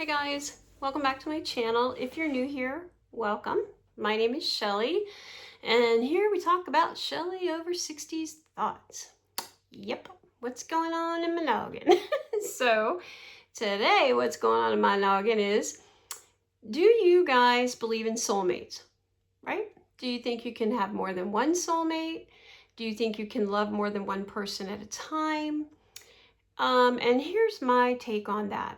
Hi guys, welcome back to my channel. If you're new here, welcome. My name is Shelly, and here we talk about Shelly over 60s thoughts. Yep, what's going on in my noggin? So today what's going on in my noggin is, do you guys believe in soulmates, right? Do you think you can have more than one soulmate? Do you think you can love more than one person at a time? And here's my take on that.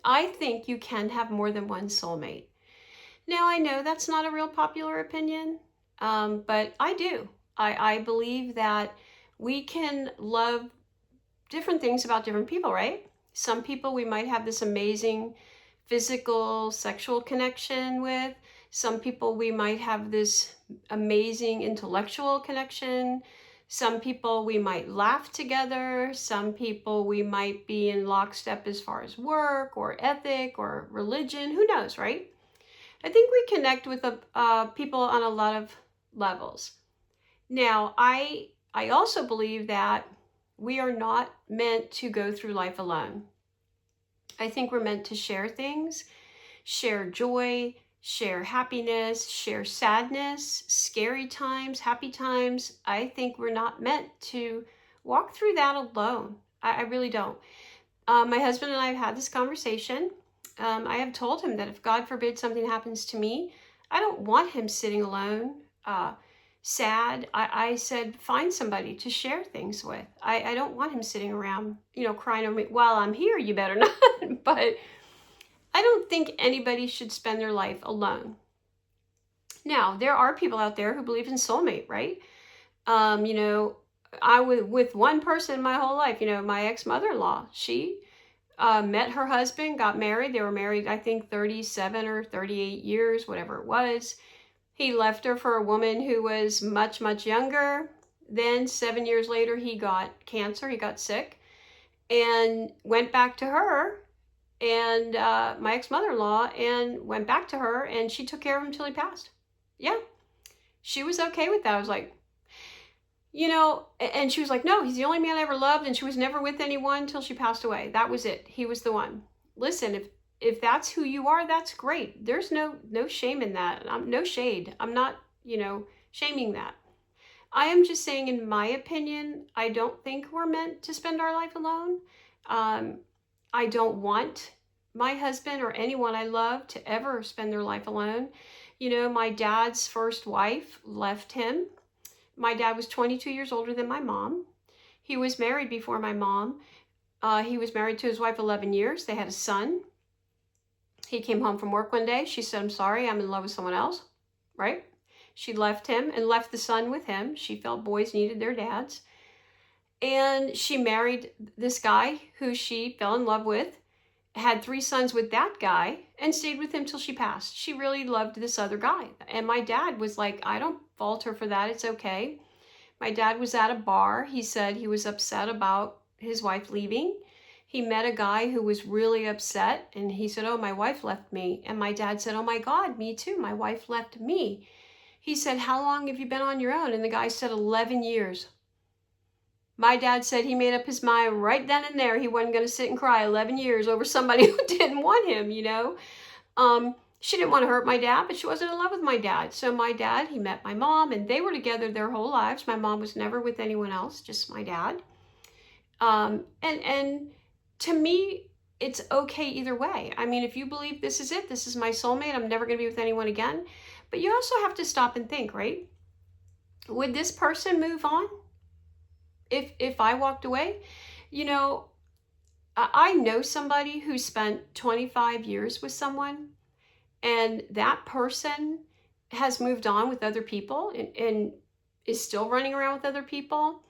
I think you can have more than one soulmate. Now, I know that's not a real popular opinion, but I do. I believe that we can love different things about different people, right? Some people we might have this amazing physical, sexual connection with. Some people we might have this amazing intellectual connection. Some people we might laugh together. Some people we might be in lockstep as far as work or ethic or religion. Who knows, right? I think we connect with people on a lot of levels. Now, I also believe that we are not meant to go through life alone. I think we're meant to share things, share joy, share happiness, share sadness, scary times, happy times. I think we're not meant to walk through that alone. I really don't. My husband and I have had this conversation. I have told him that if God forbid something happens to me, I don't want him sitting alone, sad. I said, find somebody to share things with. I don't want him sitting around, crying over me. While I'm here, you better not. But I don't think anybody should spend their life alone. Now, there are people out there who believe in soulmate, right? I was with one person my whole life, my ex-mother-in-law. She met her husband, got married. They were married, I think, 37 or 38 years, whatever it was. He left her for a woman who was much, much younger. Then 7 years later, he got cancer. He got sick and went back to her and my ex-mother-in-law, and went back to her, and she took care of him till he passed. Yeah, she was okay with that. I was like, and she was like, no, he's the only man I ever loved, and she was never with anyone till she passed away. That was it. He was the one. Listen, if that's who you are, that's great. There's no shame in that. No shade. I'm not, shaming that. I am just saying, in my opinion, I don't think we're meant to spend our life alone. I don't want my husband or anyone I love to ever spend their life alone. My dad's first wife left him. My dad was 22 years older than my mom. He was married before my mom. He was married to his wife 11 years. They had a son. He came home from work one day. She said, I'm sorry, I'm in love with someone else, right? She left him and left the son with him. She felt boys needed their dads. And she married this guy who she fell in love with, had 3 sons with that guy, and stayed with him till she passed. She really loved this other guy. And my dad was like, I don't fault her for that. It's okay. My dad was at a bar. He said he was upset about his wife leaving. He met a guy who was really upset, and he said, oh, my wife left me. And my dad said, oh my God, me too. My wife left me. He said, how long have you been on your own? And the guy said, 11 years. My dad said he made up his mind right then and there he wasn't going to sit and cry 11 years over somebody who didn't want him, She didn't want to hurt my dad, but she wasn't in love with my dad. So my dad, he met my mom, and they were together their whole lives. My mom was never with anyone else, just my dad. And to me, it's okay either way. I mean, if you believe this is it, this is my soulmate, I'm never going to be with anyone again. But you also have to stop and think, right? Would this person move on if I walked away? I know somebody who spent 25 years with someone, and that person has moved on with other people and is still running around with other people.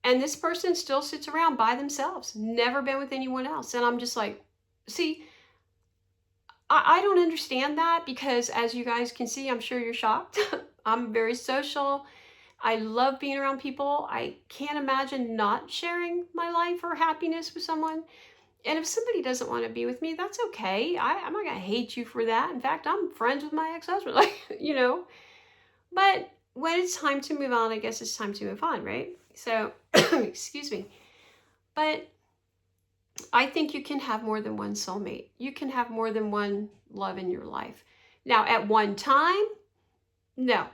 And this person still sits around by themselves, never been with anyone else. And I'm just like, see, I don't understand that, because as you guys can see, I'm sure you're shocked. I'm very social. I love being around people. I can't imagine not sharing my life or happiness with someone. And if somebody doesn't want to be with me, that's okay. I'm not going to hate you for that. In fact, I'm friends with my ex-husband, But when it's time to move on, I guess it's time to move on, right? So, excuse me. But I think you can have more than one soulmate. You can have more than one love in your life. Now, at one time, no.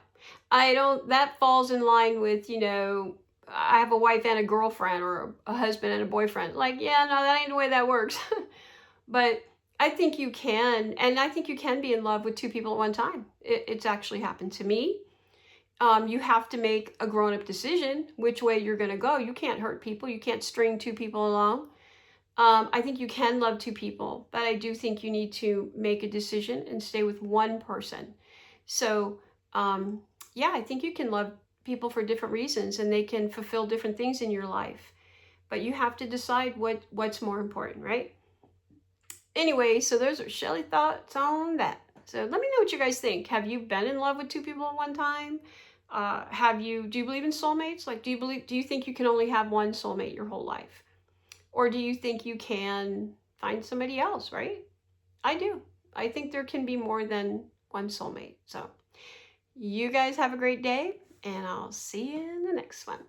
I don't, that falls in line with, I have a wife and a girlfriend or a husband and a boyfriend. Like, yeah, no, that ain't the way that works. But I think you can, and I think you can be in love with two people at one time. It's actually happened to me. You have to make a grown-up decision which way you're going to go. You can't hurt people. You can't string two people along. I think you can love two people, but I do think you need to make a decision and stay with one person. So, yeah, I think you can love people for different reasons and they can fulfill different things in your life. But you have to decide what's more important, right? Anyway, so those are Shelly thoughts on that. So let me know what you guys think. Have you been in love with two people at one time? Do you believe in soulmates? Like, do you think you can only have one soulmate your whole life? Or do you think you can find somebody else, right? I do. I think there can be more than one soulmate. So you guys have a great day, and I'll see you in the next one.